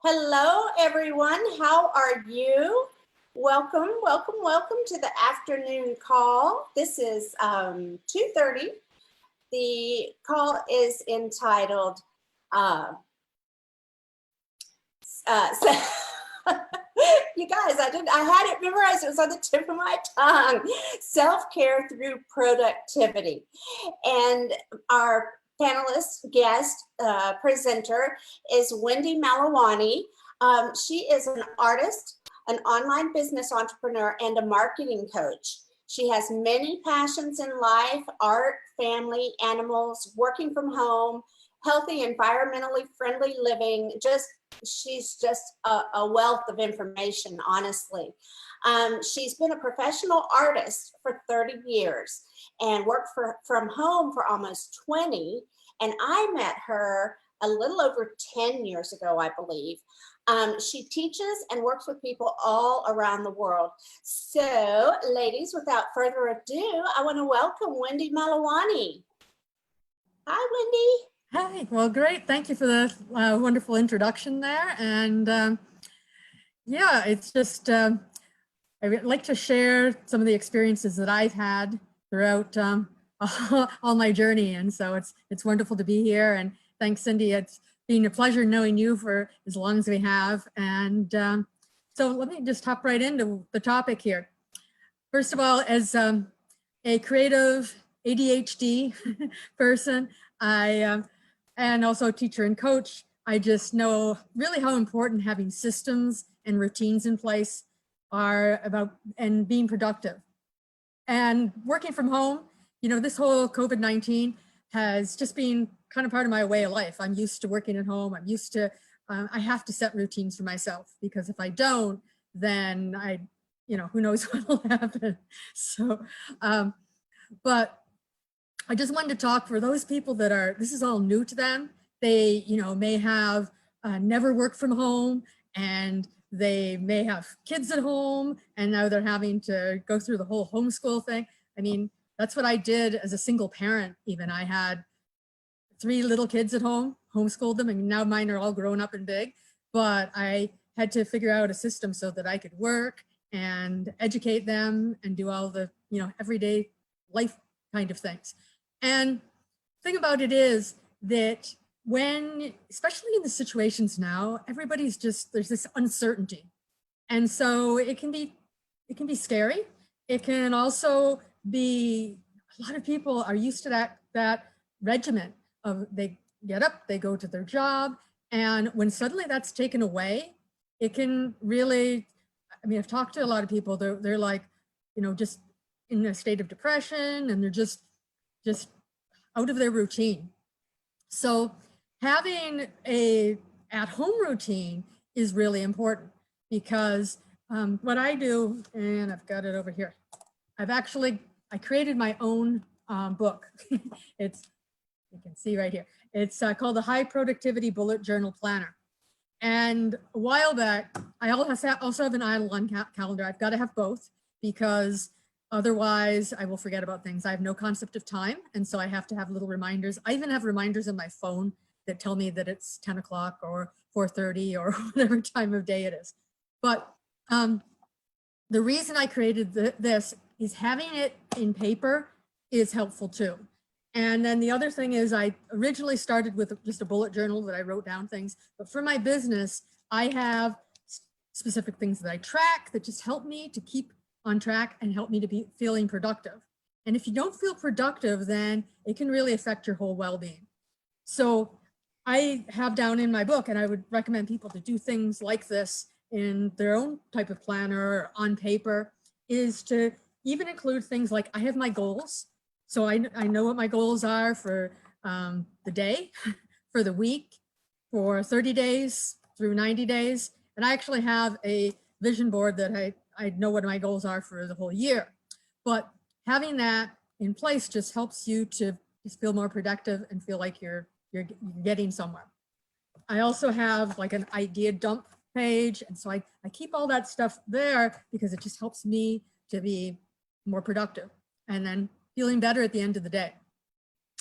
Hello, everyone. How are you? Welcome, welcome, welcome to the afternoon call. This is 2:30. The call is entitled, you guys, I had it memorized. It was on the tip of my tongue. Self-care through productivity. And our panelist guest presenter is Wendy Malowany. She is an artist, an online business entrepreneur, and a marketing coach. She has many passions in life: art, family, animals, working from home, healthy, environmentally friendly living. She's just a wealth of information, honestly. She's been a professional artist for 30 years and worked from home for almost 20. And I met her a little over 10 years ago, I believe. She teaches and works with people all around the world. So, ladies, without further ado, I want to welcome Wendy Malowany. Hi, Wendy. Hi, well, great. Thank you for the wonderful introduction there. And yeah, it's just, I'd like to share some of the experiences that I've had throughout all my journey. And so it's wonderful to be here. And thanks, Cindy. It's been a pleasure knowing you for as long as we have. And so let me just hop right into the topic here. First of all, as a creative ADHD person, and also a teacher and coach, I just know really how important having systems and routines in place are about, and being productive. And working from home, you know, this whole COVID-19 has just been kind of part of my way of life. I'm used to working at home. I'm used to, I have to set routines for myself, because if I don't, then who knows what will happen. So, but I just wanted to talk for those people that this is all new to them. They, may have never worked from home, and they may have kids at home, and now they're having to go through the whole homeschool thing. I mean, that's what I did as a single parent. Even I had 3 little kids at home, homeschooled them, and now mine are all grown up and big. But I had to figure out a system so that I could work and educate them and do all the, everyday life kind of things. And the thing about it is that especially in the situations now, everybody's there's this uncertainty. And so it can be scary. It can also be, a lot of people are used to that regimen of they get up, they go to their job. And when suddenly that's taken away, it can really, I've talked to a lot of people, they're like, just in a state of depression, and they're just out of their routine. So having a at-home routine is really important, because what I do, and I've got it over here, I created my own book. You can see right here. It's called the High Productivity Bullet Journal Planner. And a while back, I also have an Eidolon calendar. I've got to have both, because otherwise I will forget about things. I have no concept of time. And so I have to have little reminders. I even have reminders on my phone that tell me that it's 10 o'clock or 4:30 or whatever time of day it is. But the reason I created this is having it in paper is helpful too. And then the other thing is, I originally started with just a bullet journal that I wrote down things. But for my business, I have specific things that I track that just help me to keep on track and help me to be feeling productive. And if you don't feel productive, then it can really affect your whole well-being. So I have down in my book, and I would recommend people to do things like this in their own type of planner or on paper, is to even include things like, I have my goals. So I know what my goals are for the day, for the week, for 30 days through 90 days. And I actually have a vision board that I know what my goals are for the whole year. But having that in place just helps you to just feel more productive and feel like you're getting somewhere. I also have like an idea dump page. And so I keep all that stuff there, because it just helps me to be more productive and then feeling better at the end of the day.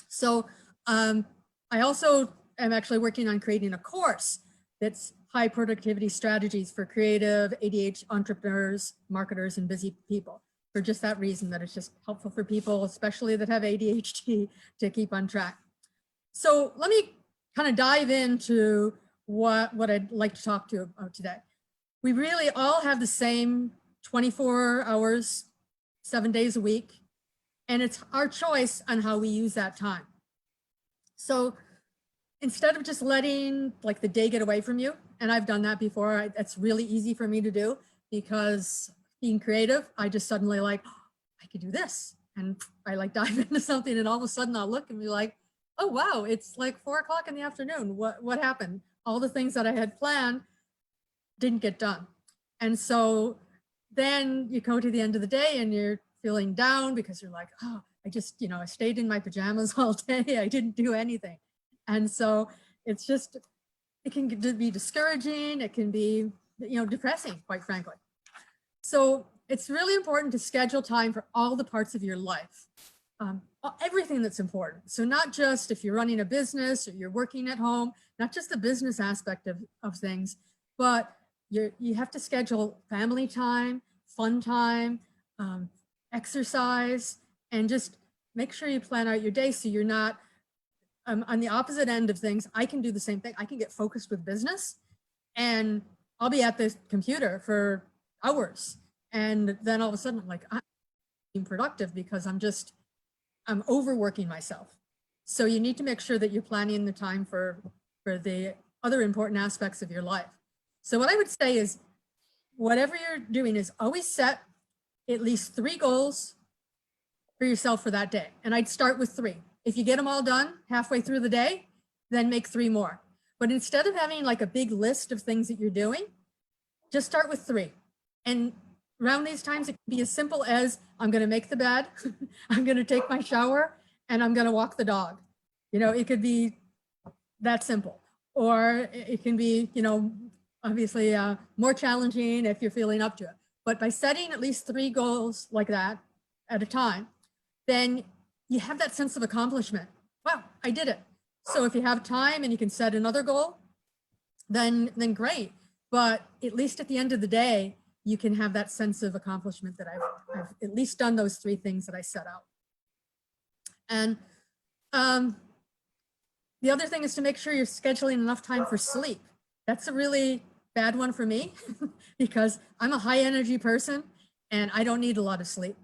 So I also am actually working on creating a course that's high productivity strategies for creative ADHD entrepreneurs, marketers, and busy people, for just that reason, that it's just helpful for people, especially that have ADHD, to keep on track. So let me kind of dive into what I'd like to talk to you about today. We really all have the same 24 hours, 7 days a week, and it's our choice on how we use that time. So instead of just letting like the day get away from you, and I've done that before, that's really easy for me to do, because being creative, I just suddenly like, oh, I could do this. And I like dive into something, and all of a sudden I'll look and be like, oh, wow, it's like 4 o'clock in the afternoon. What happened? All the things that I had planned didn't get done. And so then you go to the end of the day and you're feeling down because you're like, oh, I just, I stayed in my pajamas all day. I didn't do anything. And so it's just, it can be discouraging. It can be, depressing, quite frankly. So it's really important to schedule time for all the parts of your life, everything that's important. So not just if you're running a business or you're working at home, not just the business aspect of things, but you have to schedule family time, fun time, exercise, and just make sure you plan out your day so you're not on the opposite end of things. I can do the same thing. I can get focused with business and I'll be at the computer for hours. And then all of a sudden I'm like, I'm being productive because I'm overworking myself. So you need to make sure that you're planning the time for the other important aspects of your life. So what I would say is, whatever you're doing is always set at least 3 goals for yourself for that day. And I'd start with 3. If you get them all done halfway through the day, then make 3 more. But instead of having like a big list of things that you're doing, just start with 3. And around these times, it can be as simple as, I'm going to make the bed, I'm going to take my shower, and I'm going to walk the dog. It could be that simple. Or it can be, obviously more challenging if you're feeling up to it. But by setting at least 3 goals like that at a time, then you have that sense of accomplishment. Wow, I did it. So if you have time and you can set another goal, then great. But at least at the end of the day, you can have that sense of accomplishment that I've at least done those 3 things that I set out. And the other thing is to make sure you're scheduling enough time for sleep. That's a really bad one for me because I'm a high energy person and I don't need a lot of sleep.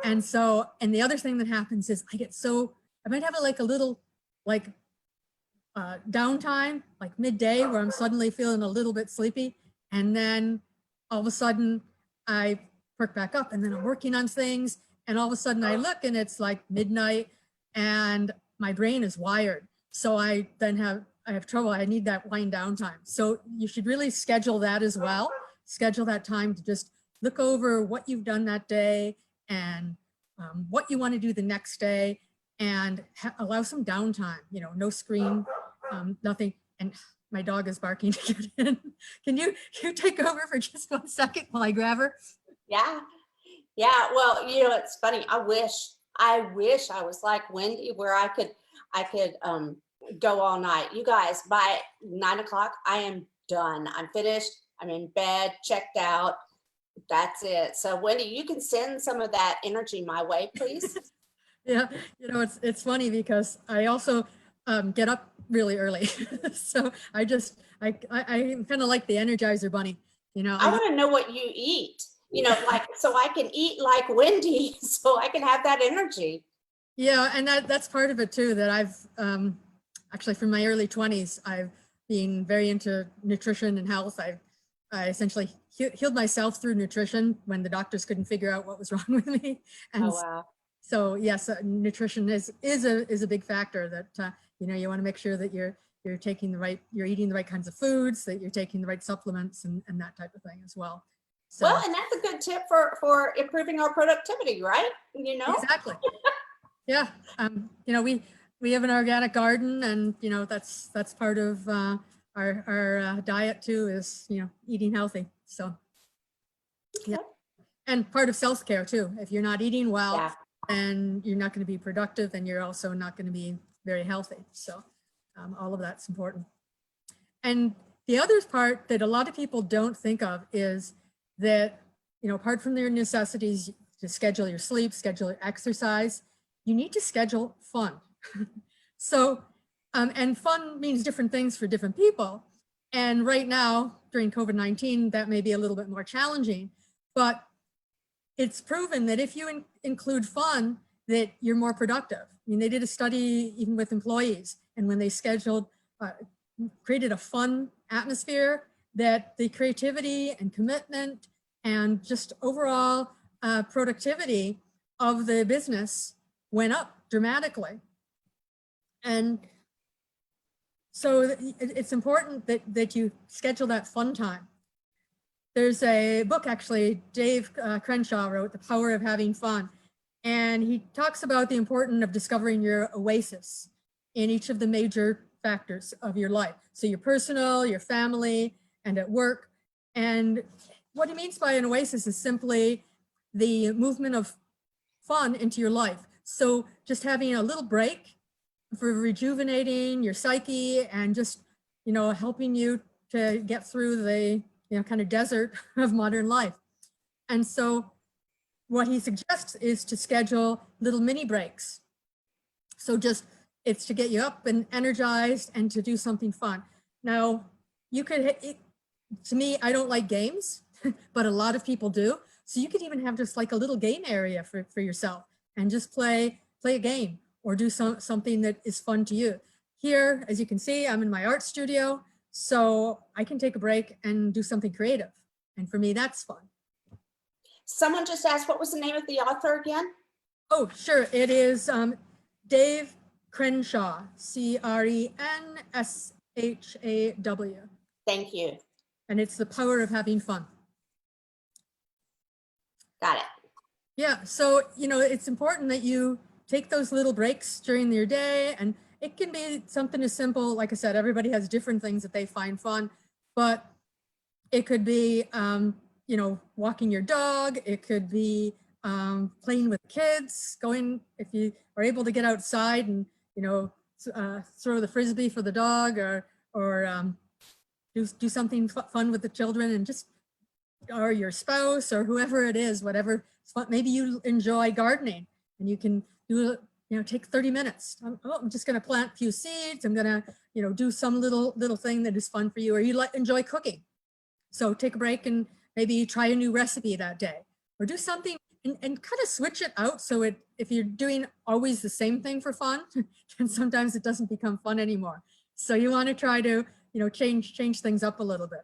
And so, and the other thing that happens is I might have a little downtime, like midday, where I'm suddenly feeling a little bit sleepy. And then all of a sudden I perk back up and then I'm working on things. And all of a sudden I look and it's like midnight and my brain is wired. So I have trouble. I need that wind down time. So you should really schedule that as well. Schedule that time to just look over what you've done that day and what you want to do the next day, and allow some downtime, no screen, nothing. And my dog is barking to get in. Can you take over for just 1 second while I grab her? Yeah. Well, it's funny. I wish I was like Wendy, where I could go all night. You guys, by 9 o'clock, I am done. I'm finished. I'm in bed, checked out. That's it. So Wendy, you can send some of that energy my way, please. Yeah, it's funny because I also get up really early. So I kind of like the Energizer Bunny. I want to know what you eat, so I can eat like Wendy, so I can have that energy. Yeah, and that's part of it too, that I've actually from my early 20s, I've been very into nutrition and health. I essentially healed myself through nutrition when the doctors couldn't figure out what was wrong with me. And oh, wow. So yes, nutrition is a big factor that, you want to make sure that you're eating the right kinds of foods, that you're taking the right supplements and that type of thing as well. So, well, and that's a good tip for improving our productivity, right? Exactly. Yeah. We have an organic garden, and that's part of our diet too, is eating healthy. So yeah, and part of self-care too. If you're not eating well, then you're not going to be productive, and you're also not going to be very healthy. So all of that's important. And The other part that a lot of people don't think of is that, you know, apart from their necessities, to schedule your sleep, schedule your exercise, you need to schedule fun. So, and fun means different things for different people. And right now, during COVID-19, that may be a little bit more challenging, but it's proven that if you include fun, that you're more productive. I mean, they did a study even with employees, and when they scheduled, created a fun atmosphere, that the creativity and commitment and just overall productivity of the business went up dramatically. And so it's important that you schedule that fun time. There's a book, actually, Dave Crenshaw wrote, The Power of Having Fun. And he talks about the importance of discovering your oasis in each of the major factors of your life. So your personal, your family, and at work. And what he means by an oasis is simply the movement of fun into your life. So just having a little break for rejuvenating your psyche and just, you know, helping you to get through the, you know, kind of desert of modern life. And so what he suggests is to schedule little mini breaks. So just, it's to get you up and energized and to do something fun. Now, you could, to me, I don't like games, but a lot of people do. So you could even have just like a little game area for yourself and just play a game or do something that is fun to you. Here, as you can see, I'm in my art studio, so I can take a break and do something creative. And for me, that's fun. Someone just asked, what was the name of the author again? Oh, sure. It is Dave Crenshaw, C-R-E-N-S-H-A-W. Thank you. And it's The Power of Having Fun. Got it. Yeah, so, you know, it's important that you take those little breaks during your day, and it can be something as simple, like I said, everybody has different things that they find fun, but it could be, you know, walking your dog. It could be playing with kids, if you are able to get outside and, you know, throw the Frisbee for the dog, or do something fun with the children, and just, or your spouse or whoever it is, whatever. Maybe you enjoy gardening and you can do, you know, take 30 minutes. I'm just going to plant a few seeds. I'm going to, you know, do some little thing that is fun for you, or you enjoy cooking. So take a break and maybe try a new recipe that day, or do something and kind of switch it out. So if you're doing always the same thing for fun, then sometimes it doesn't become fun anymore. So you want to try to, you know, change things up a little bit.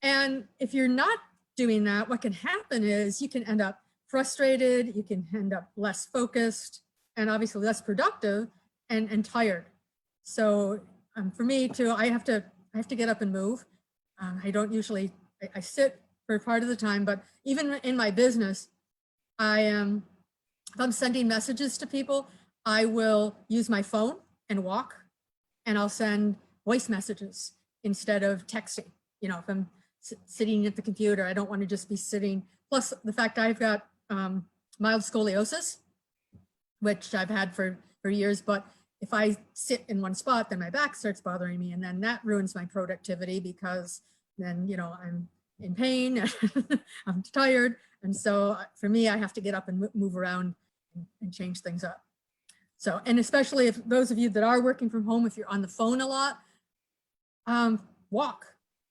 And if you're not doing that, what can happen is you can end up frustrated, you can end up less focused, and obviously less productive and tired. So for me too, I have to get up and move. I don't usually, I sit for part of the time, but even in my business, if I'm sending messages to people, I will use my phone and walk, and I'll send voice messages instead of texting. You know, if I'm sitting at the computer, I don't want to just be sitting. Plus the fact I've got mild scoliosis, which I've had for years, but if I sit in one spot, then my back starts bothering me, and then that ruins my productivity, because then, you know, I'm in pain, I'm tired. And so for me, I have to get up and move around and change things up. So, and especially if those of you that are working from home, if you're on the phone a lot, walk.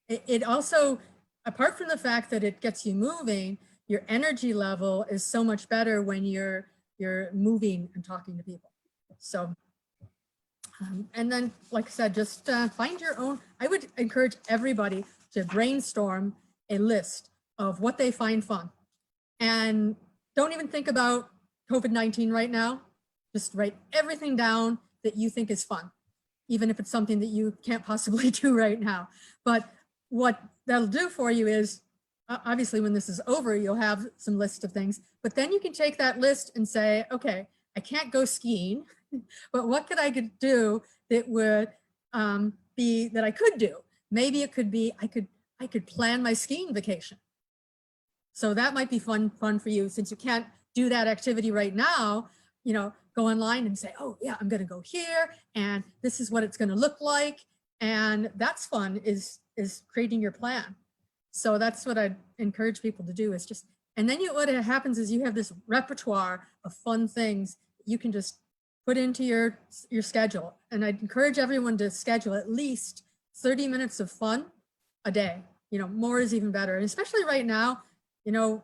It also, apart from the fact that it gets you moving, your energy level is so much better when you're moving and talking to people. So, and then, like I said, just find your own. I would encourage everybody to brainstorm a list of what they find fun. And don't even think about COVID-19 right now. Just write everything down that you think is fun, even if it's something that you can't possibly do right now. But what that'll do for you is, obviously when this is over, you'll have some list of things, but then you can take that list and say, okay, I can't go skiing, but what could I do that would be, that I could do? Maybe it could be, I could plan my skiing vacation. So that might be fun for you. Since you can't do that activity right now, you know, go online and say, oh yeah, I'm going to go here, and this is what it's going to look like. And that's fun, is creating your plan. So that's what I encourage people to do, is just, and then what happens is you have this repertoire of fun things you can just put into your schedule. And I'd encourage everyone to schedule at least 30 minutes of fun a day. More is even better. And especially right now,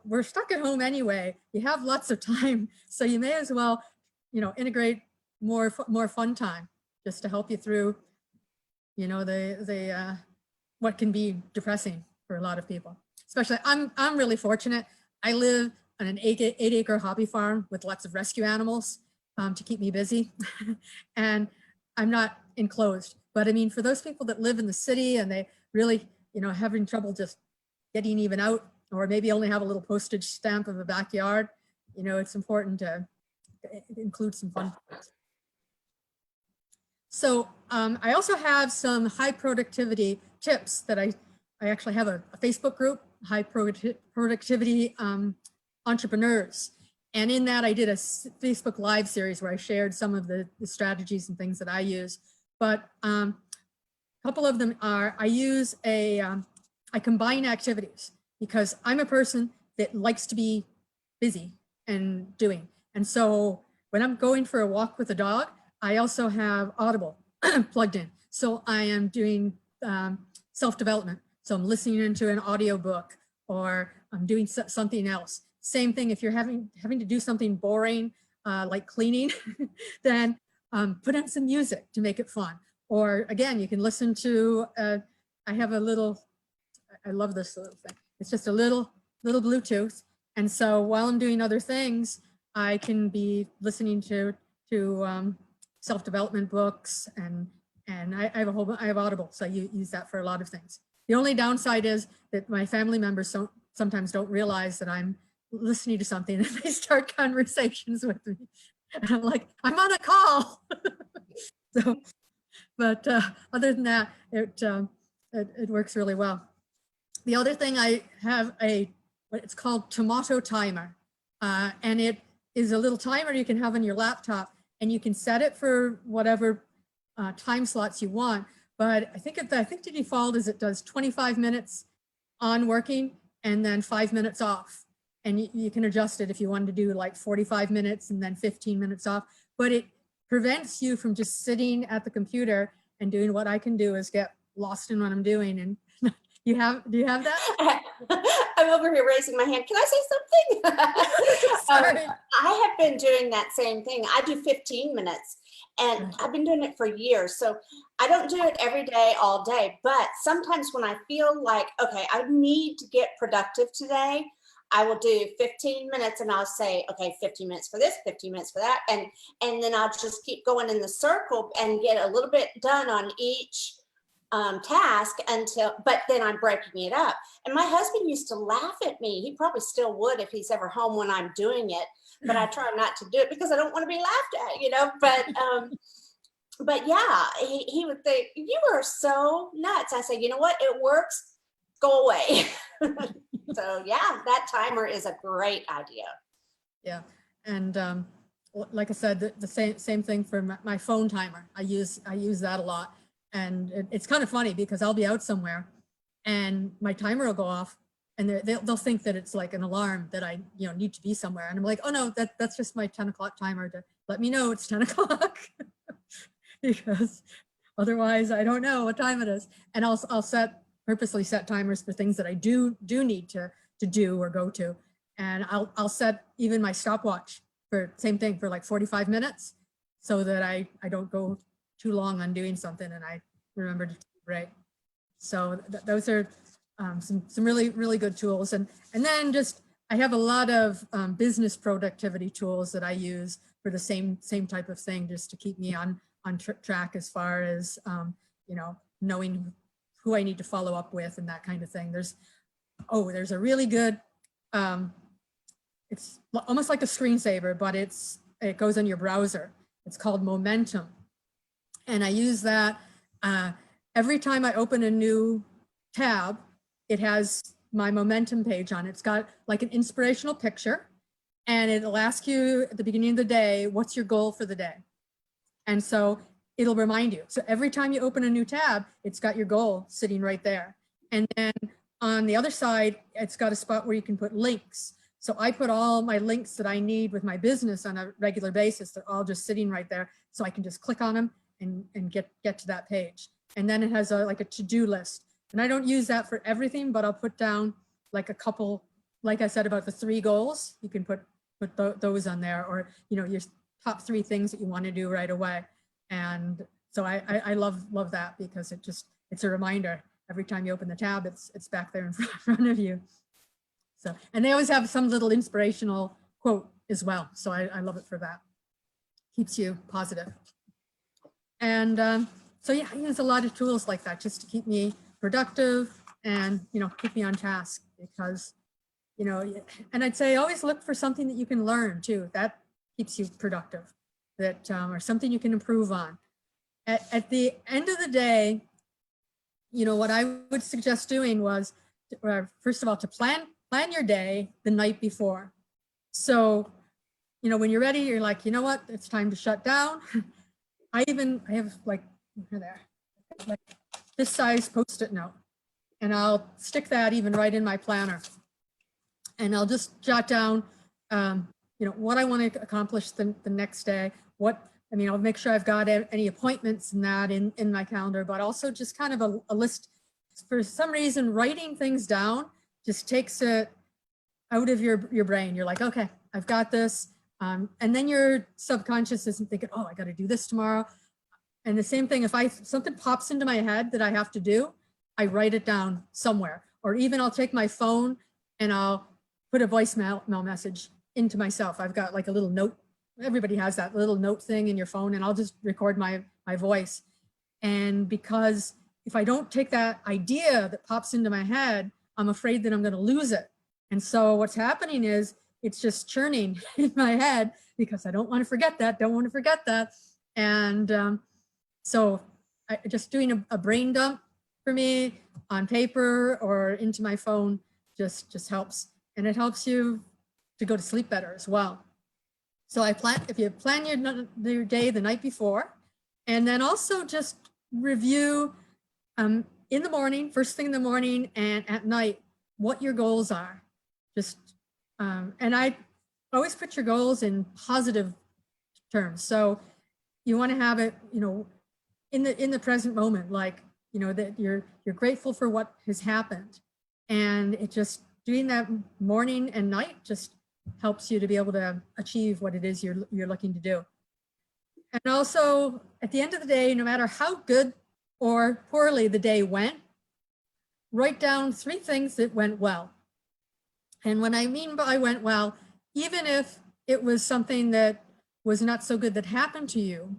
we're stuck at home anyway. You have lots of time, so you may as well, integrate more fun time just to help you through, the what can be depressing for a lot of people. Especially, I'm really fortunate. I live on an 8-acre hobby farm with lots of rescue animals to keep me busy, and I'm not enclosed. But I mean, for those people that live in the city and they really, having trouble just getting even out, or maybe only have a little postage stamp of a backyard, it's important to include some fun. So I also have some high productivity tips that I actually have a Facebook group, high productivity entrepreneurs. And in that I did a Facebook Live series where I shared some of the strategies and things that I use. But a couple of them are, I combine activities because I'm a person that likes to be busy and doing. And so when I'm going for a walk with a dog, I also have Audible plugged in. So I am doing self-development. So I'm listening into an audiobook, or I'm doing something else. Same thing if you're having to do something boring, like cleaning, then put on some music to make it fun. Or again, you can listen to, I have a little, I love this little thing. It's just a little Bluetooth. And so while I'm doing other things, I can be listening to self-development books, and I have Audible, so I use that for a lot of things. The only downside is that my family members sometimes don't realize that I'm listening to something, and they start conversations with me. And I'm like, I'm on a call. So, but other than that, it works really well. The other thing, I have what it's called tomato timer, and it is a little timer you can have on your laptop, and you can set it for whatever time slots you want. But I think the default is it does 25 minutes on working and then 5 minutes off. And you can adjust it if you wanted to do like 45 minutes and then 15 minutes off. But it prevents you from just sitting at the computer and doing what I can do is get lost in what I'm doing. And do you have that? I'm over here raising my hand. Can I say something? Sorry. I have been doing that same thing. I do 15 minutes, and I've been doing it for years. So I don't do it every day, all day, but sometimes when I feel like, okay, I need to get productive today, I will do 15 minutes and I'll say, okay, 15 minutes for this, 15 minutes for that. And then I'll just keep going in the circle and get a little bit done on each task but then I'm breaking it up. And my husband used to laugh at me. He probably still would if he's ever home when I'm doing it, but I try not to do it because I don't want to be laughed at, but yeah, he would think, you are so nuts. I say, you know what? It works. Go away. So yeah, that timer is a great idea. Yeah. And like I said, the same thing for my phone timer. I use that a lot. And it's kind of funny because I'll be out somewhere and my timer will go off, and they'll think that it's like an alarm that I need to be somewhere. And I'm like, oh no, that's just my 10 o'clock timer to let me know it's 10 o'clock. Because otherwise I don't know what time it is. And I'll purposely set timers for things that I do need to do or go to. And I'll set even my stopwatch for same thing for like 45 minutes so that I don't go too long on doing something and I remember to take a break. So those are some really, really good tools. And then just, I have a lot of business productivity tools that I use for the same type of thing, just to keep me on track as far as, knowing who I need to follow up with and that kind of thing. There's a really good, it's almost like a screensaver, but it goes on your browser. It's called Momentum. And I use that every time I open a new tab. It has my Momentum page on it. It's got like an inspirational picture, and it'll ask you at the beginning of the day, what's your goal for the day? And so it'll remind you. So every time you open a new tab, it's got your goal sitting right there. And then on the other side, it's got a spot where you can put links. So I put all my links that I need with my business on a regular basis. They're all just sitting right there. So I can just click on them and get to that page. And then it has like a to-do list. And I don't use that for everything, but I'll put down like a couple, like I said about the 3 goals, you can put those on there, or, you know, your top 3 things that you want to do right away. And so I love that, because it's a reminder. Every time you open the tab, it's back there in front of you. So, and they always have some little inspirational quote as well. So I love it for that. Keeps you positive. And so yeah, I use a lot of tools like that just to keep me productive and, you know, keep me on task, because, you know, and I'd say always look for something that you can learn too. That keeps you productive, that or something you can improve on. At the end of the day, you know, what I would suggest doing was, first of all, to plan your day the night before. So, you know, when you're ready, you're like, you know what, it's time to shut down. I have like this size Post-it note, and I'll stick that even right in my planner. And I'll just jot down, you know, what I want to accomplish the next day. I'll make sure I've got any appointments and that in my calendar, but also just kind of a list. For some reason, writing things down just takes it out of your brain. You're like, okay, I've got this. And then your subconscious isn't thinking, oh, I got to do this tomorrow. And the same thing, if something pops into my head that I have to do, I write it down somewhere. Or even I'll take my phone and I'll put a voicemail message into myself. I've got like a little note. Everybody has that little note thing in your phone, and I'll just record my voice. And because if I don't take that idea that pops into my head, I'm afraid that I'm going to lose it. And so what's happening is it's just churning in my head, because I don't want to forget that, And so just doing a brain dump for me on paper or into my phone just helps. And it helps you to go to sleep better as well. So if you plan your day the night before, and then also just review in the morning, first thing in the morning, and at night, what your goals are. And I always put your goals in positive terms. So you want to have it, you know, in the present moment, like, you know, that you're grateful for what has happened. And it just doing that morning and night just helps you to be able to achieve what it is you're looking to do. And also at the end of the day, no matter how good or poorly the day went, write down 3 things that went well. And what I mean by went well, even if it was something that was not so good that happened to you,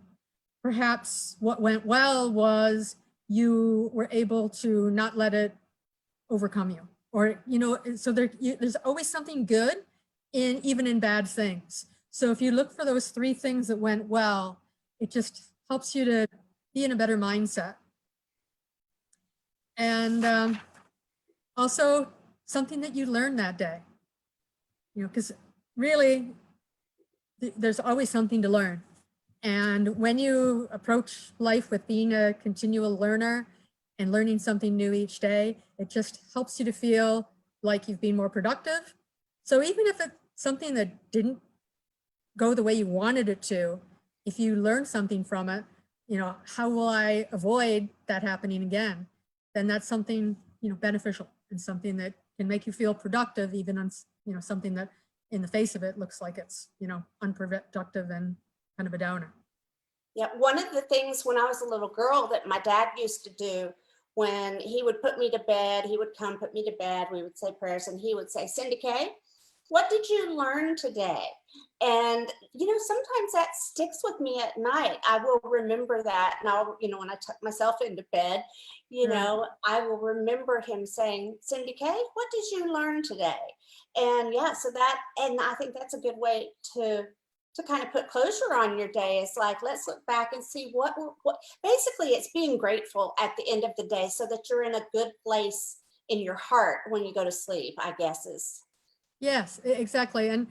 perhaps what went well was you were able to not let it overcome you. Or, you know, so there's always something good even in bad things. So if you look for those 3 things that went well, it just helps you to be in a better mindset. And also something that you learned that day, you know, because really there's always something to learn. And when you approach life with being a continual learner and learning something new each day, it just helps you to feel like you've been more productive. So even if it's something that didn't go the way you wanted it to, if you learn something from it, you know, how will I avoid that happening again? Then that's something, you know, beneficial and something that can make you feel productive, even on, you know, something that in the face of it looks like it's, you know, unproductive and kind of a downer. Yeah, one of the things when I was a little girl that my dad used to do when he would put me to bed, he would come put me to bed, we would say prayers, and he would say, Cindy Kay, what did you learn today? And, you know, sometimes that sticks with me at night. I will remember that. And I'll, you know, when I tuck myself into bed, you know, I will remember him saying, Cindy Kay, what did you learn today? And yeah, so that, and I think that's a good way to kind of put closure on your day. Is like, let's look back and see what basically it's being grateful at the end of the day so that you're in a good place in your heart when you go to sleep, I guess is. Yes, exactly. And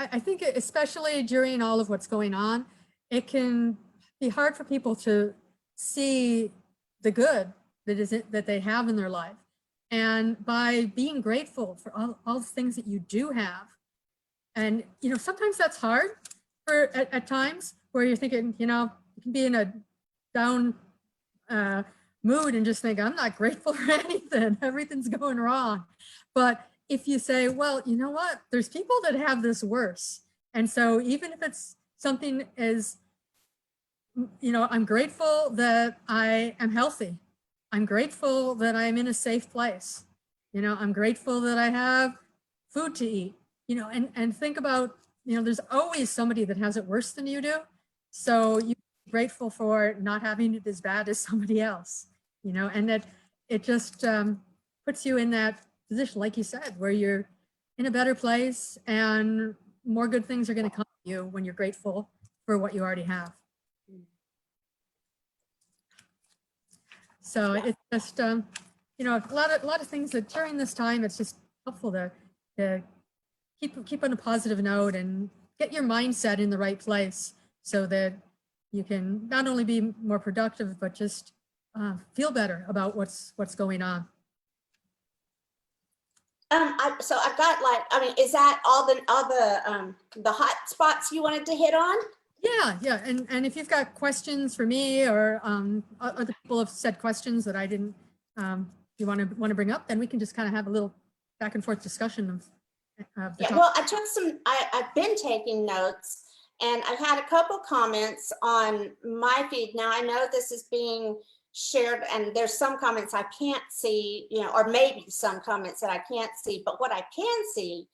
I think especially during all of what's going on, it can be hard for people to see the good that they have in their life. And by being grateful for all the things that you do have, and sometimes that's hard at times where you're thinking, you can be in a down mood and just think, I'm not grateful for anything, everything's going wrong. But if you say, well, you know what, there's people that have this worse. And so even if it's something as, I'm grateful that I am healthy. I'm grateful that I'm in a safe place. I'm grateful that I have food to eat, and think about, there's always somebody that has it worse than you do. So you're grateful for not having it as bad as somebody else, and that it just puts you in that position, like you said, where you're in a better place and more good things are going to come to you when you're grateful for what you already have. So it's just, a lot of things that during this time, it's just helpful to keep on a positive note and get your mindset in the right place so that you can not only be more productive, but just feel better about what's going on. So I've got is that all the hot spots you wanted to hit on? Yeah. And if you've got questions for me or other people have said questions that I didn't, you want to bring up, then we can just kind of have a little back and forth discussion of the topic. Well, I took I've been taking notes, and I've had a couple comments on my feed. Now I know this is being shared and there's some comments I can't see, or maybe some comments that I can't see, but what I can see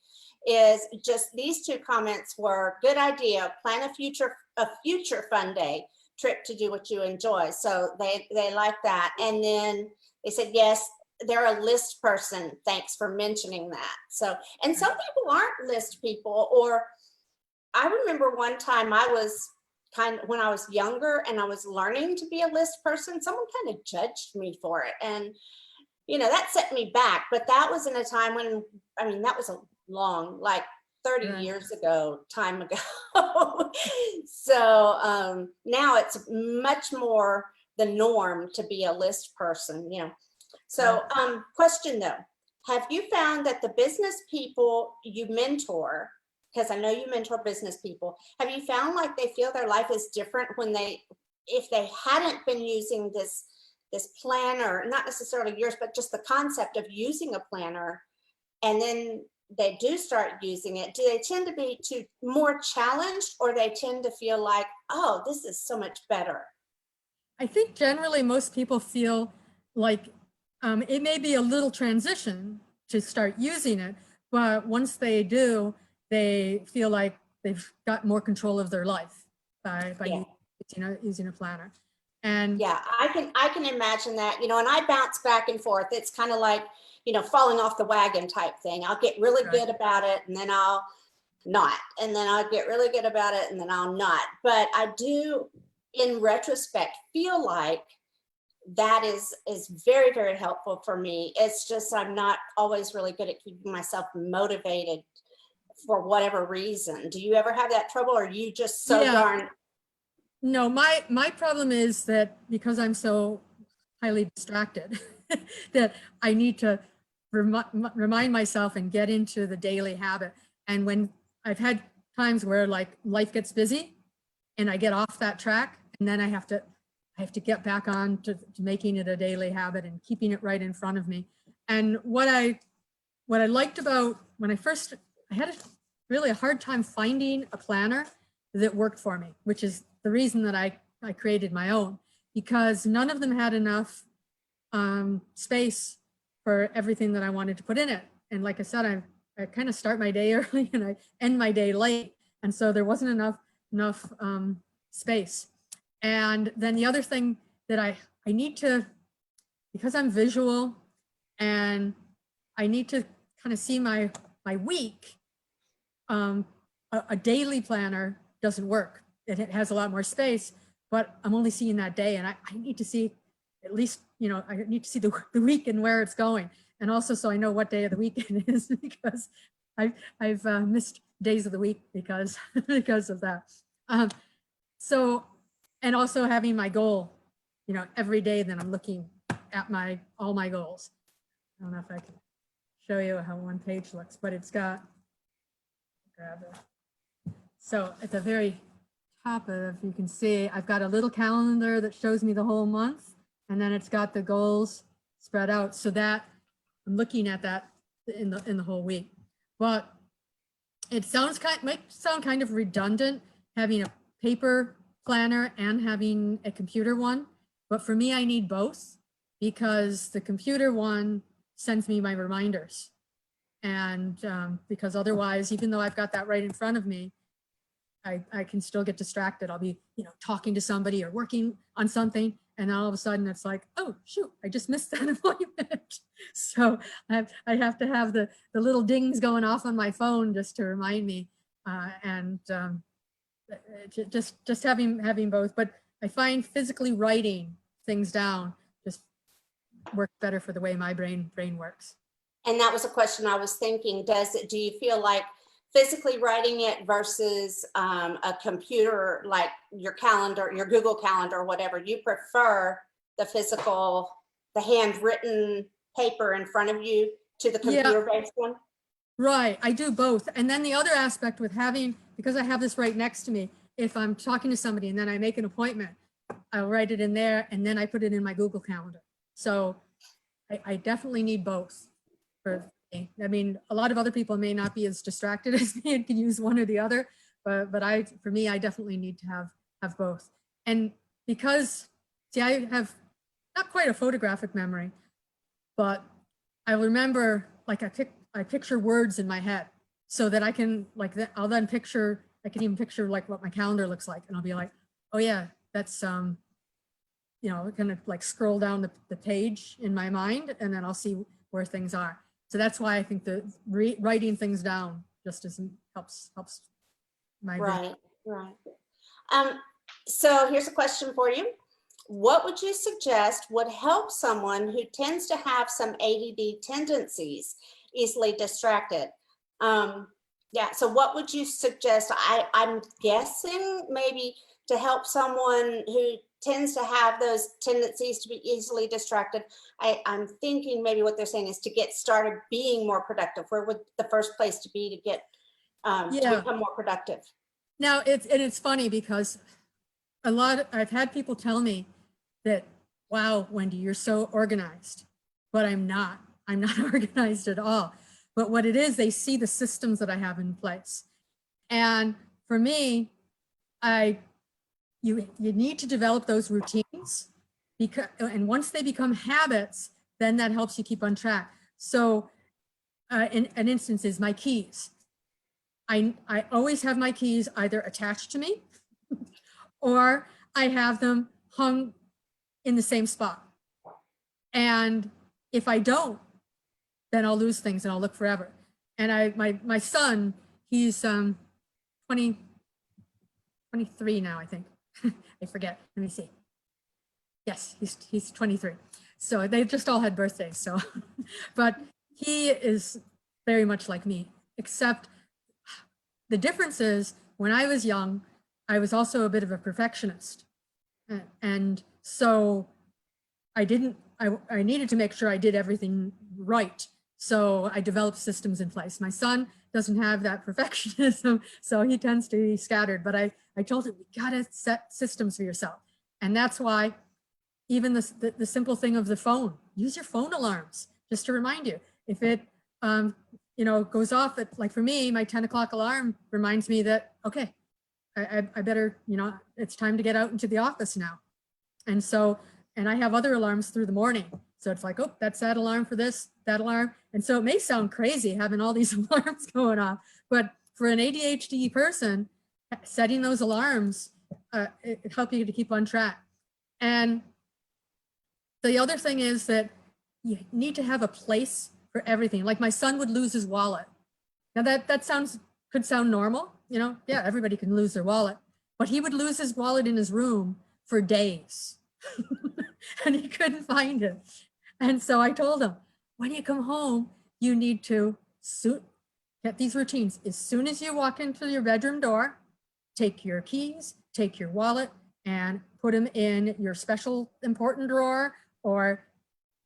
is just these two comments were: good idea, plan a future fun day trip to do what you enjoy. So they like that. And then they said, yes, they're a list person. Thanks for mentioning that. So, and some people aren't list people, or I remember one time I was when I was younger and I was learning to be a list person, someone kind of judged me for it. And, that set me back, but that was in a time when, that was a long, like 30 years ago, time ago. So now it's much more the norm to be a list person, So question though, have you found that the business people you mentor, because I know you mentor business people, have you found like they feel their life is different if they hadn't been using this planner, not necessarily yours, but just the concept of using a planner, and then they do start using it? Do they tend to be more challenged, or they tend to feel like, oh, this is so much better? I think generally most people feel like it may be a little transition to start using it, but once they do, they feel like they've got more control of their life by using a planner. And yeah, I can imagine that, and I bounce back and forth. It's kind of like, falling off the wagon type thing. I'll get really good about it, and then I'll not, and then I'll get really good about it, and then I'll not. But I do, in retrospect, feel like that is very, very helpful for me. It's just I'm not always really good at keeping myself motivated for whatever reason. Do you ever have that trouble, or are you just so darn? No, my problem is that because I'm so highly distracted that I need to remind myself and get into the daily habit. And when I've had times where like life gets busy and I get off that track, and then I have to get back on to making it a daily habit and keeping it right in front of me. And what I liked about when I had really a hard time finding a planner that worked for me, which is the reason that I created my own, because none of them had enough space for everything that I wanted to put in it. And like I said, I kind of start my day early and I end my day late. And so there wasn't enough space. And then the other thing that I need to, because I'm visual and I need to kind of see my week, a daily planner doesn't work. It has a lot more space, but I'm only seeing that day, and I need to see at least, I need to see the week and where it's going. And also so I know what day of the week it is, because I've missed days of the week because of that. So and also having my goal, every day that I'm looking at all my goals. I don't know if I can show you how one page looks, but it's got, grab it. So at the very top of, you can see, I've got a little calendar that shows me the whole month, and then it's got the goals spread out so that I'm looking at that in the whole week. But it might sound kind of redundant having a paper planner and having a computer one, but for me, I need both because the computer one sends me my reminders. And because otherwise, even though I've got that right in front of me, I can still get distracted. I'll be, talking to somebody or working on something, and then all of a sudden it's like, oh shoot, I just missed that appointment. So I have to have the little dings going off on my phone just to remind me, and just having both. But I find physically writing things down just works better for the way my brain works. And that was a question I was thinking. Do you feel like physically writing it versus a computer, like your calendar, your Google Calendar or whatever, you prefer the physical, the handwritten paper in front of you to the computer-based one? Right, I do both. And then the other aspect with because I have this right next to me, if I'm talking to somebody and then I make an appointment, I'll write it in there and then I put it in my Google Calendar. So I definitely need both. I mean, a lot of other people may not be as distracted as me and can use one or the other, but for me, I definitely need to have both. And because, see, I have not quite a photographic memory, but I remember, like, I picture words in my head so that I can, like, I'll then I can even picture like what my calendar looks like, and I'll be like, oh yeah, that's kind of like scroll down the page in my mind, and then I'll see where things are. So that's why I think the writing things down just helps my brain. Right. So here's a question for you. What would you suggest would help someone who tends to have some ADD tendencies, easily distracted? Yeah, so what would you suggest? I'm guessing maybe to help someone who tends to have those tendencies to be easily distracted. I'm thinking maybe what they're saying is to get started being more productive. Where would the first place to be to get to become more productive? Now it's funny because I've had people tell me that, wow, Wendy, you're so organized, but I'm not organized at all. But what it is, they see the systems that I have in place. And for me, you need to develop those routines, and once they become habits, then that helps you keep on track. So in an instance is my keys. I always have my keys either attached to me or I have them hung in the same spot. And if I don't, then I'll lose things and I'll look forever. And my son, he's 23 now, I think. I forget. Let me see. Yes, he's 23. So they just all had birthdays. So, but he is very much like me, except the difference is when I was young, I was also a bit of a perfectionist. And so I needed to make sure I did everything right. So I developed systems in place. My son doesn't have that perfectionism, so he tends to be scattered. But I told him, you gotta set systems for yourself. And that's why even the simple thing of the phone, use your phone alarms just to remind you. If it goes off at, like for me, my 10 o'clock alarm reminds me that, okay, I better, it's time to get out into the office now. And so, and I have other alarms through the morning. So it's like, oh, that's that alarm for this, that alarm. And so it may sound crazy having all these alarms going off, but for an ADHD person, setting those alarms, it helps you to keep on track. And the other thing is that you need to have a place for everything. Like my son would lose his wallet. Now that could sound normal, yeah, everybody can lose their wallet, but he would lose his wallet in his room for days and he couldn't find it. And so I told him, when you come home, you need to get these routines. As soon as you walk into your bedroom door, take your keys, take your wallet, and put them in your special important drawer, or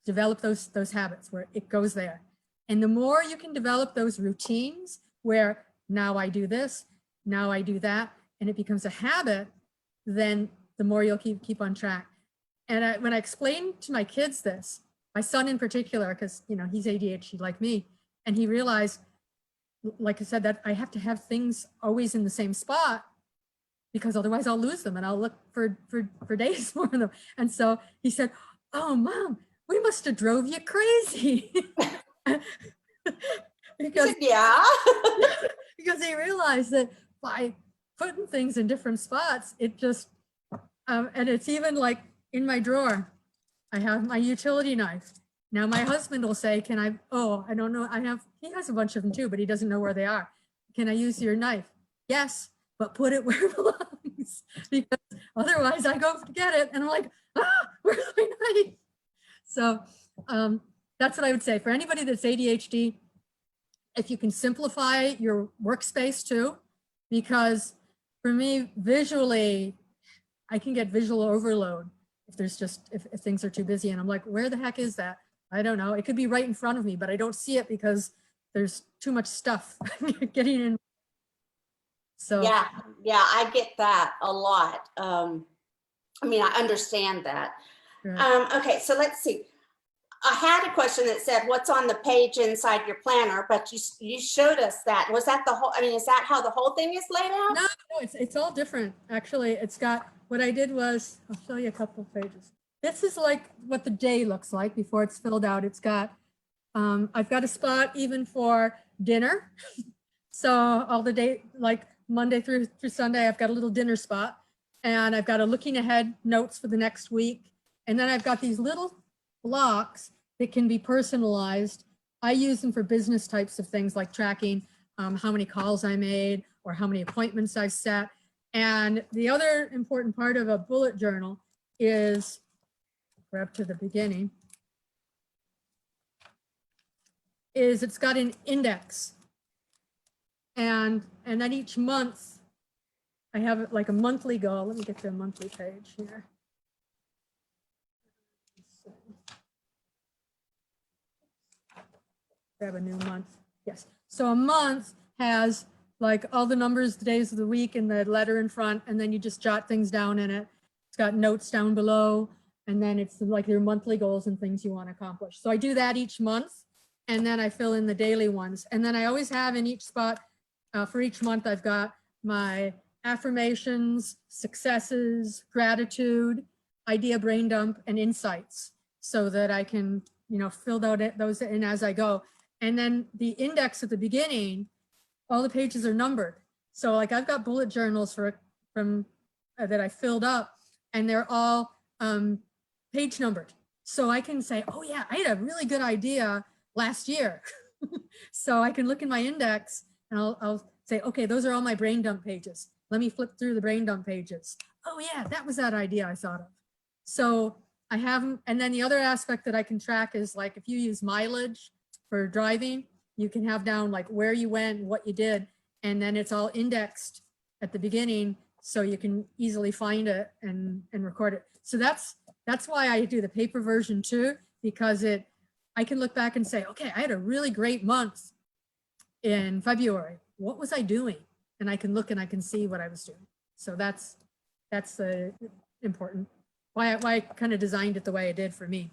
develop those habits where it goes there. And the more you can develop those routines where now I do this, now I do that, and it becomes a habit, then the more you'll keep on track. And when I explain to my kids this, my son in particular, because he's ADHD like me, and he realized, like I said, that I have to have things always in the same spot, because otherwise I'll lose them and I'll look for days for them. And so he said, "Oh, Mom, we must have drove you crazy." because yeah. because he realized that by putting things in different spots, it just and it's even like in my drawer, I have my utility knife. Now my husband will say, "Can I?" "Oh, I don't know. He has a bunch of them too, but he doesn't know where they are." "Can I use your knife?" "Yes, but put it where it belongs," because otherwise I go to get it and I'm like, "Where's my knife?" So that's what I would say for anybody that's ADHD. If you can simplify your workspace too, because for me, visually, I can get visual overload if things are too busy, and I'm like, where the heck is that? I don't know. It could be right in front of me, but I don't see it because there's too much stuff getting in. So yeah, I get that a lot. I mean, I understand that. right. Okay, so let's see. I had a question that said, "What's on the page inside your planner?" But you showed us that. Was that the whole? I mean, is that how the whole thing is laid out? No, it's all different. Actually, it's got, what I did was, I'll show you a couple of pages. This is like what the day looks like before it's filled out. It's got, I've got a spot even for dinner. So all the day, like Monday through Sunday, I've got a little dinner spot, and I've got a looking ahead notes for the next week. And then I've got these little blocks that can be personalized. I use them for business types of things, like tracking how many calls I made or how many appointments I've set. And the other important part of a bullet journal is, we're up to the beginning, is it's got an index. And then each month I have like a monthly goal. Let me get to a monthly page here. Grab a new month. Yes. So a month has like all the numbers, the days of the week, and the letter in front, and then you just jot things down in it. It's got notes down below, and then it's like your monthly goals and things you want to accomplish. So I do that each month, and then I fill in the daily ones. And then I always have in each spot, for each month, I've got my affirmations, successes, gratitude, idea brain dump, and insights, so that I can, fill out those in as I go. And then the index at the beginning, all the pages are numbered. So like I've got bullet journals from that I filled up, and they're all page numbered. So I can say, oh yeah, I had a really good idea last year. So I can look in my index and I'll say, okay, those are all my brain dump pages. Let me flip through the brain dump pages. Oh yeah, that was that idea I thought of. So I have, and then the other aspect that I can track is like, if you use mileage for driving, you can have down like where you went, what you did, and then it's all indexed at the beginning, so you can easily find it and record it. So that's why I do the paper version too, because I can look back and say, okay, I had a really great month in February. What was I doing? And I can look and I can see what I was doing. So that's important. Why I kind of designed it the way I did for me.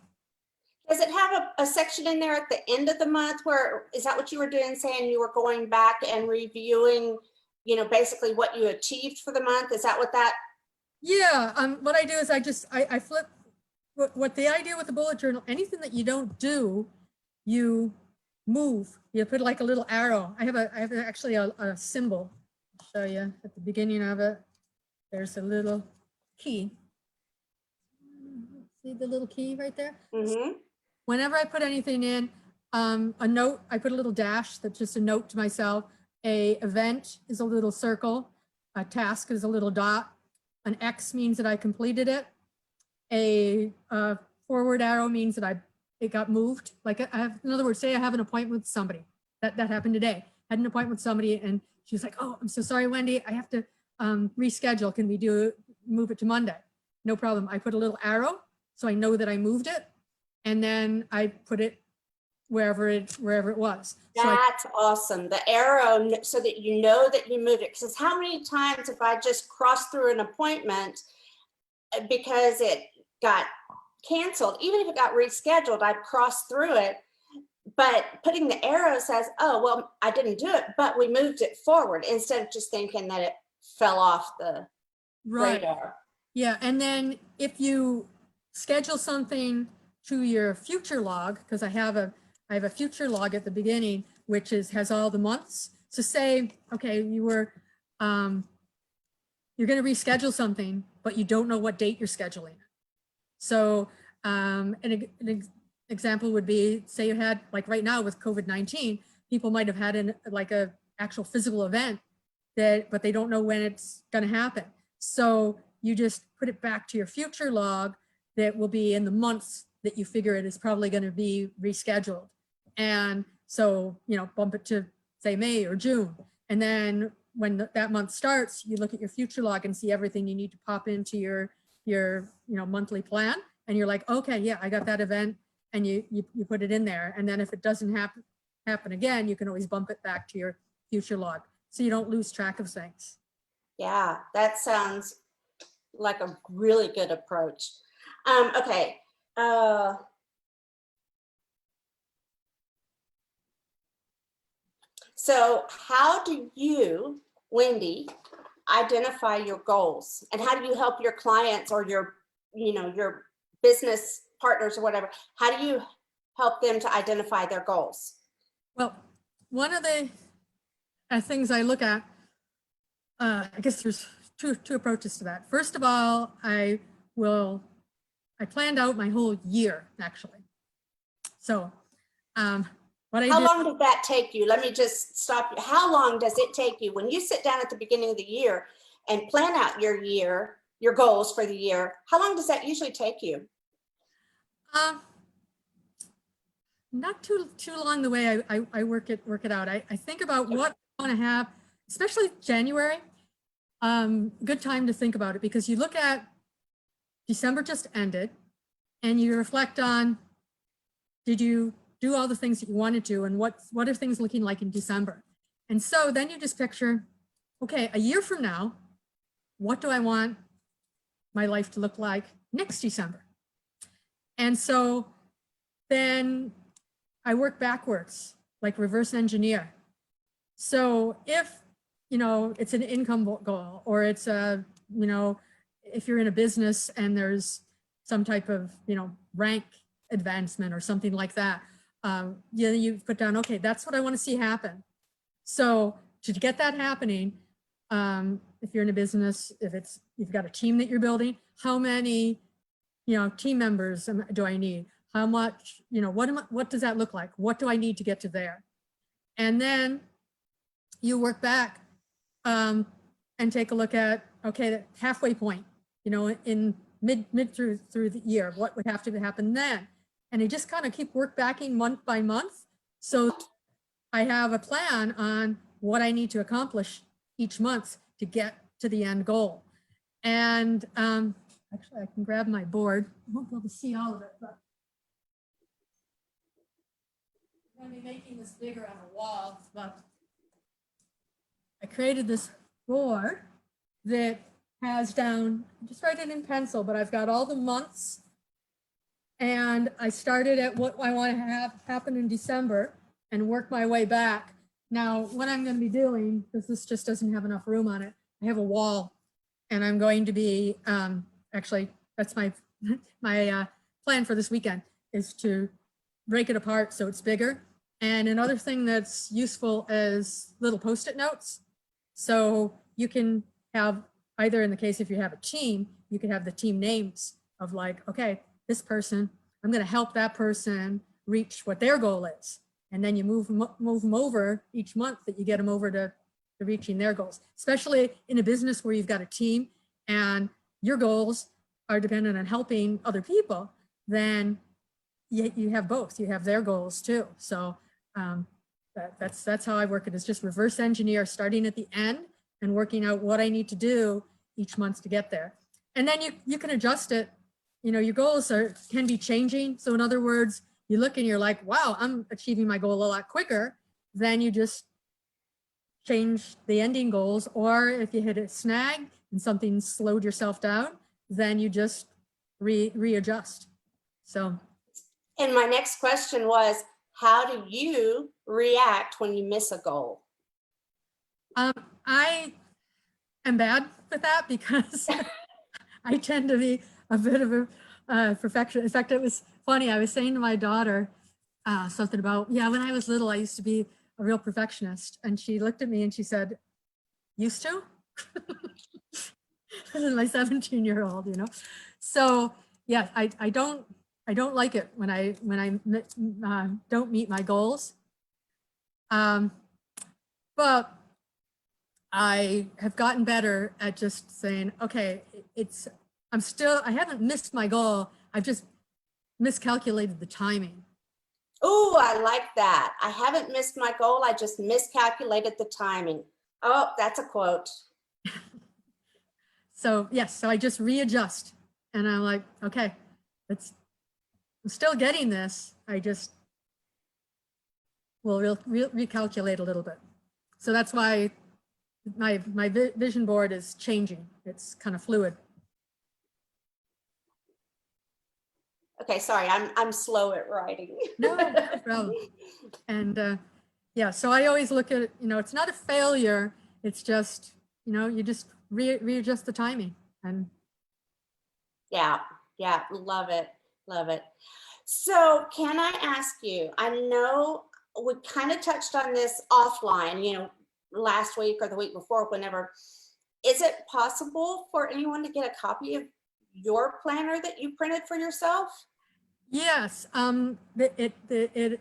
Does it have a section in there at the end of the month where, is that what you were doing, saying you were going back and reviewing, basically what you achieved for the month? Is that what that? Yeah, what I do is I flip what the idea with the bullet journal, anything that you don't do, you move. You put like a little arrow. I have actually a symbol. I'll show you at the beginning of it. There's a little key. See the little key right there? Mm-hmm. Whenever I put anything in, a note, I put a little dash that's just a note to myself. A event is a little circle. A task is a little dot. An X means that I completed it. A forward arrow means that it got moved. Like in other words, say I have an appointment with somebody. That happened today. I had an appointment with somebody and she was like, "Oh, I'm so sorry, Wendy. I have to reschedule. Can we do move it to Monday. No problem. I put a little arrow so I know that I moved it, and then I put it wherever it was. That's awesome. The arrow, so that you know that you moved it. Because how many times if I just crossed through an appointment because it got canceled, even if it got rescheduled, I'd cross through it. But putting the arrow says, oh, well, I didn't do it, but we moved it forward, instead of just thinking that it fell off the radar. Yeah, and then if you schedule something to your future log, because I have a future log at the beginning, which has all the months. So say, okay, you're going to reschedule something, but you don't know what date you're scheduling it. So an example would be, say you had, like right now with COVID-19, people might have had a actual physical event but they don't know when it's going to happen. So you just put it back to your future log that will be in the months that you figure it is probably going to be rescheduled. And so, bump it to say May or June. And then when that month starts, you look at your future log and see everything you need to pop into your monthly plan. And you're like, okay, yeah, I got that event, and you put it in there. And then if it doesn't happen again, you can always bump it back to your future log, so you don't lose track of things. Yeah, that sounds like a really good approach. Okay. So how do you, Wendy, identify your goals, and how do you help your clients or your business partners or whatever? How do you help them to identify their goals? Well, one of the things I look at, I guess there's two approaches to that. First of all, I planned out my whole year, actually. So how long did that take you? Let me just stop you. How long does it take you when you sit down at the beginning of the year and plan out your year, your goals for the year? How long does that usually take you? Not too long the way I work it out. I think about what I want to have, especially January. Good time to think about it, because you look at December just ended and you reflect on, did you do all the things that you wanted to, and what are things looking like in December? And so then you just picture, okay, a year from now, what do I want my life to look like next December? And so then I work backwards, like reverse engineer. So if, it's an income goal, or it's if you're in a business and there's some type of, rank advancement or something like that, you put down, okay, that's what I want to see happen. So to get that happening, if you're in a business, if you've got a team that you're building, how many, team members do I need? How much, what does that look like? What do I need to get to there? And then you work back and take a look at, okay, the halfway point, in mid through the year, what would have to happen then? And I just kind of keep work backing month by month. So I have a plan on what I need to accomplish each month to get to the end goal. And actually, I can grab my board. I won't be able to see all of it, but I'm going to be making this bigger on the wall. But I created this board that has down, just write it in pencil, but I've got all the months. And I started at what I want to have happen in December and work my way back. Now, what I'm going to be doing, because this just doesn't have enough room on it, I have a wall, and I'm going to be, actually, that's my plan for this weekend, is to break it apart so it's bigger. And another thing that's useful is little Post-it notes. So you can have, either in the case if you have a team, you can have the team names of like, okay, this person, I'm going to help that person reach what their goal is. And then you move them over each month, that you get them over to reaching their goals, especially in a business where you've got a team and your goals are dependent on helping other people. Then you have both, you have their goals too. So that's how I work it, is just reverse engineer, starting at the end and working out what I need to do each month to get there. and then you can adjust it. You know, your goals can be changing. So in other words, you look and you're like, wow, I'm achieving my goal a lot quicker. Then you just change the ending goals. Or if you hit a snag and something slowed yourself down, then you just readjust. So. And my next question was, how do you react when you miss a goal? I am bad with that because I tend to be a bit of a perfectionist. In fact, it was funny. I was saying to my daughter something about, yeah, when I was little, I used to be a real perfectionist. And she looked at me and she said, used to? This is my 17-year-old, you know? So yeah, I don't like it when I don't meet my goals. But I have gotten better at just saying, okay, I haven't missed my goal. I've just miscalculated the timing. Oh, I like that. I haven't missed my goal. I just miscalculated the timing. Oh, that's a quote. So yes, so I just readjust and I'm like, okay, I'm still getting this. I just will recalculate a little bit. So that's why my vision board is changing. It's kind of fluid. Okay, sorry, I'm slow at writing. No problem. And yeah, so I always look at it, you know, it's not a failure. It's just, you know, you just readjust the timing. And yeah, love it, love it. So can I ask you, I know we kind of touched on this offline, you know, last week or the week before, whenever, is it possible for anyone to get a copy of your planner that you printed for yourself? yes, it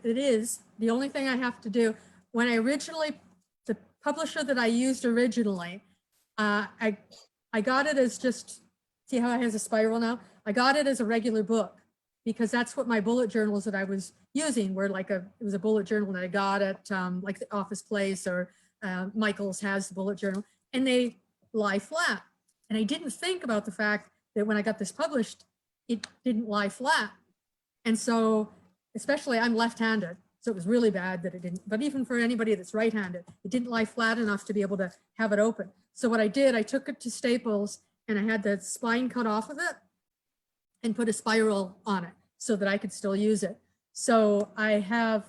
is. The only thing I have to do, when the publisher that I used originally, I got it as just, see how it has a spiral now? I got it as a regular book because that's what my bullet journals that I was using were like it was a bullet journal that I got at like the Office Place or Michael's has the bullet journal, and they lie flat. And I didn't think about the fact that when I got this published, it didn't lie flat. And so, especially I'm left-handed, so it was really bad that it didn't, but even for anybody that's right-handed, it didn't lie flat enough to be able to have it open. So what I did, I took it to Staples and I had the spine cut off of it and put a spiral on it so that I could still use it. So I have,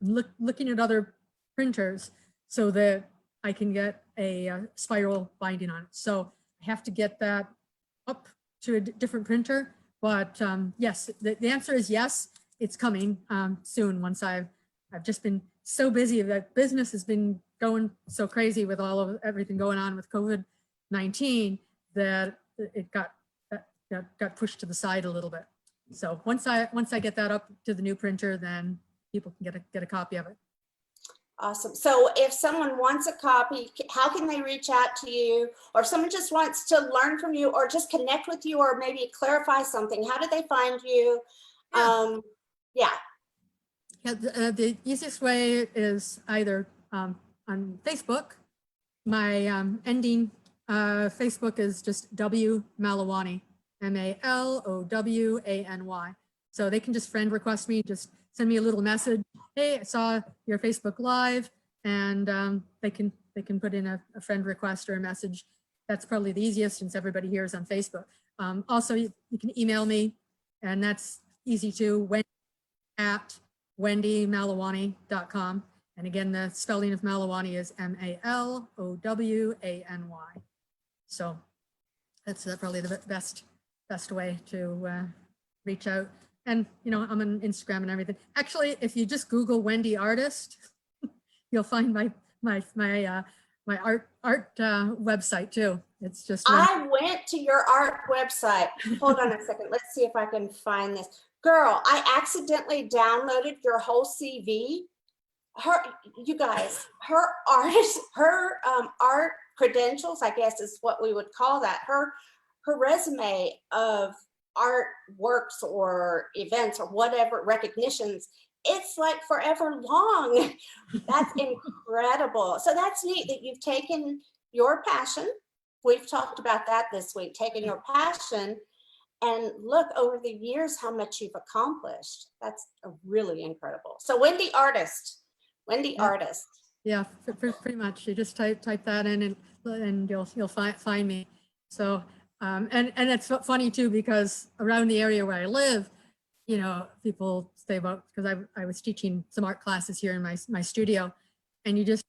looking at other printers so that I can get a spiral binding on it. So I have to get that up to a different printer. But yes, the answer is yes, it's coming soon. Once I've just been so busy that business has been going so crazy with all of everything going on with COVID-19 that it got pushed to the side a little bit. So once I get that up to the new printer, then people can get a copy of it. Awesome. So if someone wants a copy, how can they reach out to you? Or if someone just wants to learn from you or just connect with you or maybe clarify something, how do they find you? Yeah. The easiest way is either on Facebook. My ending Facebook is just W Malowany, Malowany. So they can just friend request me, just send me a little message. Hey, I saw your Facebook Live, and they can put in a friend request or a message. That's probably the easiest since everybody here is on Facebook. Also, you can email me, and that's easy too, at wendymalowany.com. And again, the spelling of Malowany is Malowany. So that's probably the best way to reach out. And you know, I'm on Instagram and everything. Actually, if you just Google Wendy artist, you'll find my art website too. It's just I went to your art website. Hold on a second. Let's see if I can find this. Girl, I accidentally downloaded your whole CV. You guys, her art credentials, I guess is what we would call that. Her resume of art works or events or whatever recognitions, it's like forever long. That's incredible. So that's neat that you've taken your passion we've talked about that this week, taking your passion and look over the years how much you've accomplished. That's really incredible. So Wendy Artist, Wendy Yeah. Artist. Yeah, pretty much. You just type that in and you'll find me. So and it's funny too, because around the area where I live, you know, people say about, because I was teaching some art classes here in my studio, and you just,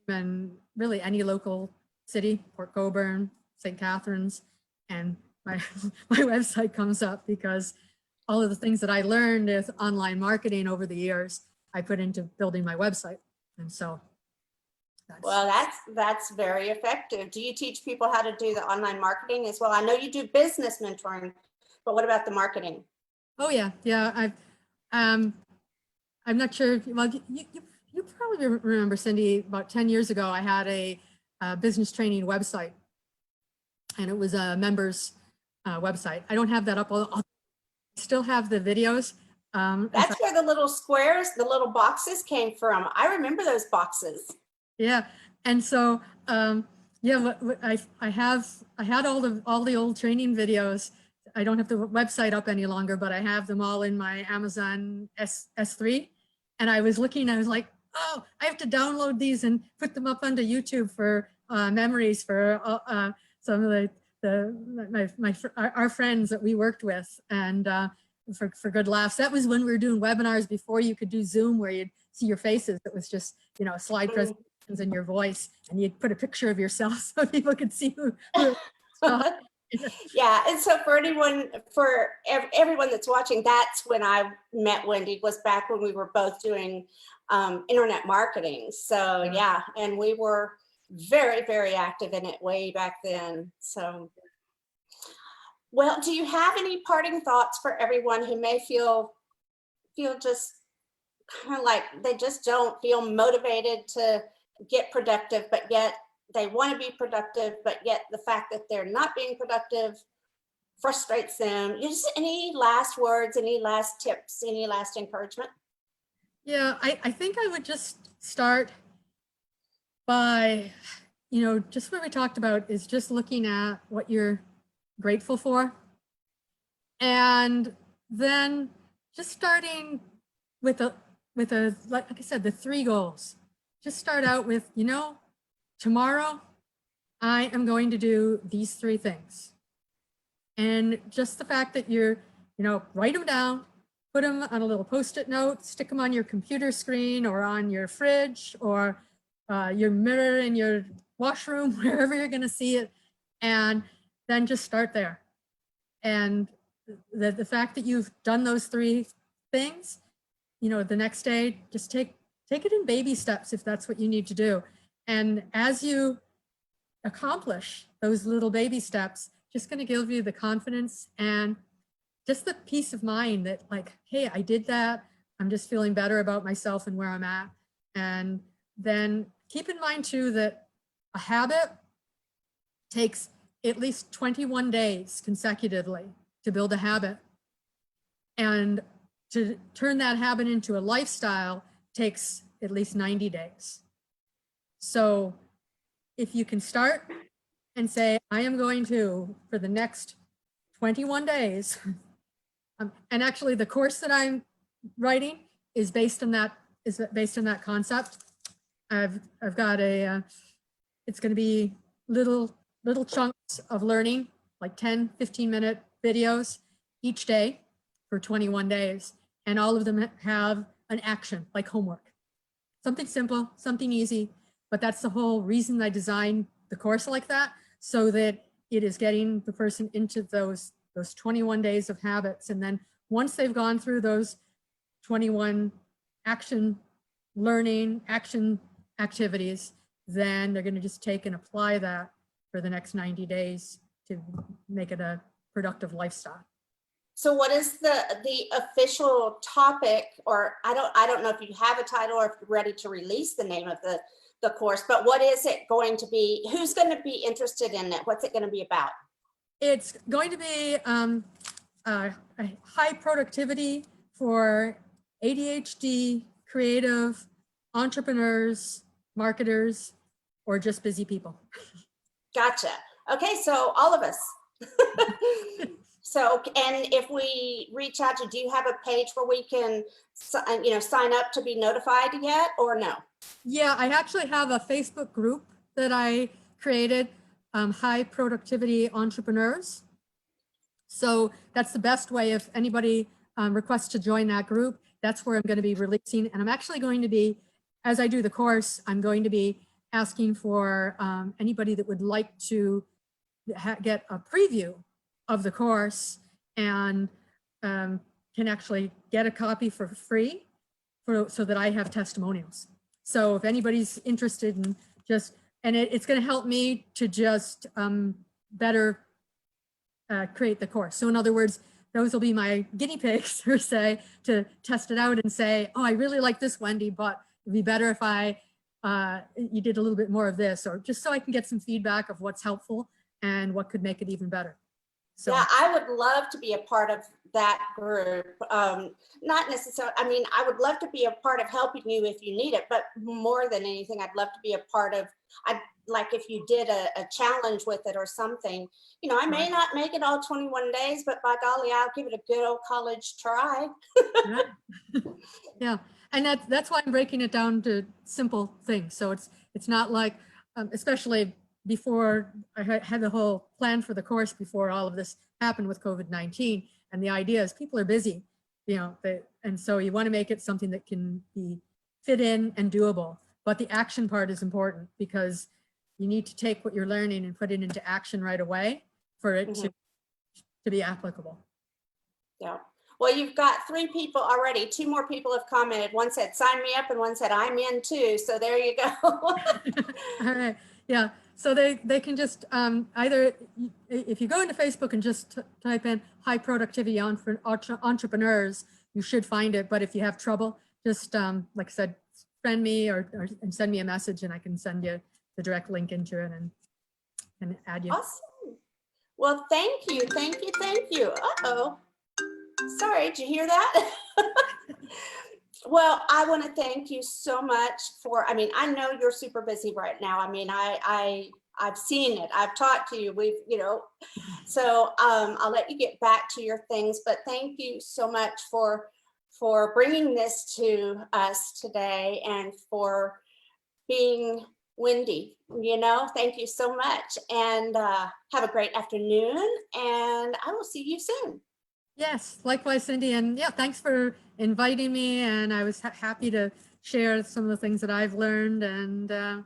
and really any local city, Port Coburn, St. Catharines, and my my website comes up, because all of the things that I learned with online marketing over the years, I put into building my website. And so well, that's very effective. Do you teach people how to do the online marketing as well? I know you do business mentoring, but what about the marketing? oh yeah, I'm not sure. Well, you probably remember, Cindy, about 10 years ago, I had a business training website, and it was a members website. I don't have that up. I'll still have the videos. That's where the little squares, the little boxes came from. I remember those boxes. Yeah, and so yeah, I had all the old training videos. I don't have the website up any longer, but I have them all in my Amazon S3. And I was looking, I was like, oh, I have to download these and put them up onto YouTube for memories for some of our friends that we worked with, and for good laughs. That was when we were doing webinars before you could do Zoom, where you'd see your faces. It was just, you know, a slide presentations in your voice, and you'd put a picture of yourself so people could see who Yeah, and so for anyone, for everyone that's watching, that's when I met Wendy, was back when we were both doing internet marketing. So yeah, and we were very, very active in it way back then. So, well, do you have any parting thoughts for everyone who may feel just kind of like they just don't feel motivated to get productive, but yet they want to be productive, but yet the fact that they're not being productive frustrates them? Just any last words, any last tips, any last encouragement? Yeah, I think I would just start by, you know, just what we talked about is just looking at what you're grateful for. And then just starting with like I said, the 3 goals. Just start out with, you know, tomorrow I am going to do these 3 things. And just the fact that you're, you know, write them down, put them on a little Post-it note, stick them on your computer screen or on your fridge or your mirror in your washroom, wherever you're going to see it. And then just start there. And the fact that you've done those 3 things, you know, the next day, just take it in baby steps if that's what you need to do. And as you accomplish those little baby steps, just going to give you the confidence and just the peace of mind that, like, hey, I did that. I'm just feeling better about myself and where I'm at. And then keep in mind too that a habit takes at least 21 days consecutively to build a habit. And to turn that habit into a lifestyle takes at least 90 days. So if you can start and say, I am going to, for the next 21 days, and actually the course that I'm writing is based on that concept. I've got it's going to be little chunks of learning, like 10, 15-minute videos each day for 21 days. And all of them have an action, like homework. Something simple, something easy, but that's the whole reason I designed the course like that, so that it is getting the person into those 21 days of habits. And then once they've gone through those 21 action activities, then they're going to just take and apply that for the next 90 days to make it a productive lifestyle. So what is the official topic, or I don't know if you have a title or if you're ready to release the name of the course, but what is it going to be? Who's going to be interested in it? What's it going to be about? It's going to be a high productivity for ADHD, creative, entrepreneurs, marketers, or just busy people. Gotcha. Okay, so all of us. So, and if we reach out to, do you have a page where we can, sign up to be notified yet, or no? Yeah, I actually have a Facebook group that I created, High Productivity Entrepreneurs. So that's the best way if anybody requests to join that group. That's where I'm going to be releasing. And I'm actually going to be, as I do the course, I'm going to be asking for anybody that would like to get a preview of the course and can actually get a copy for free so that I have testimonials. So if anybody's interested in just, and it's going to help me to just better create the course. So in other words, those will be my guinea pigs per se to test it out and say, oh, I really like this, Wendy, but it'd be better if you did a little bit more of this, or just so I can get some feedback of what's helpful and what could make it even better. So yeah, I would love to be a part of that group. Not necessarily, I mean, I would love to be a part of helping you if you need it, but more than anything, I'd love to be a part of, like if you did a challenge with it or something, I may not make it all 21 days, but by golly, I'll give it a good old college try. right. Yeah. And that's why I'm breaking it down to simple things. So it's not like, especially before I had the whole plan for the course before all of this happened with COVID-19. And the idea is people are busy, and so you want to make it something that can be fit in and doable. But the action part is important because you need to take what you're learning and put it into action right away for it to be applicable. Yeah. Well, you've got 3 people already. 2 more people have commented. One said, sign me up, and one said, I'm in too. So there you go. All right. Yeah. So they can just either, if you go into Facebook and just type in High Productivity Entrepreneurs, you should find it. But if you have trouble, just like I said, friend me or and send me a message, and I can send you the direct link into it and add you. Awesome. Well, thank you. Thank you. Thank you. Uh-oh. Sorry, did you hear that? Well, I want to thank you so much for, I mean, I know you're super busy right now. I mean, I've seen it. I've talked to you. So I'll let you get back to your things, but thank you so much for bringing this to us today and for being Wendy, thank you so much, and have a great afternoon, and I will see you soon. Yes, likewise, Cindy. And yeah, thanks for inviting me. And I was happy to share some of the things that I've learned, and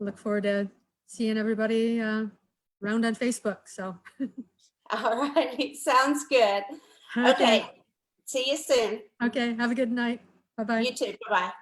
look forward to seeing everybody around on Facebook. So. All right, sounds good. Okay, see you soon. Okay, have a good night. Bye-bye. You too, bye-bye.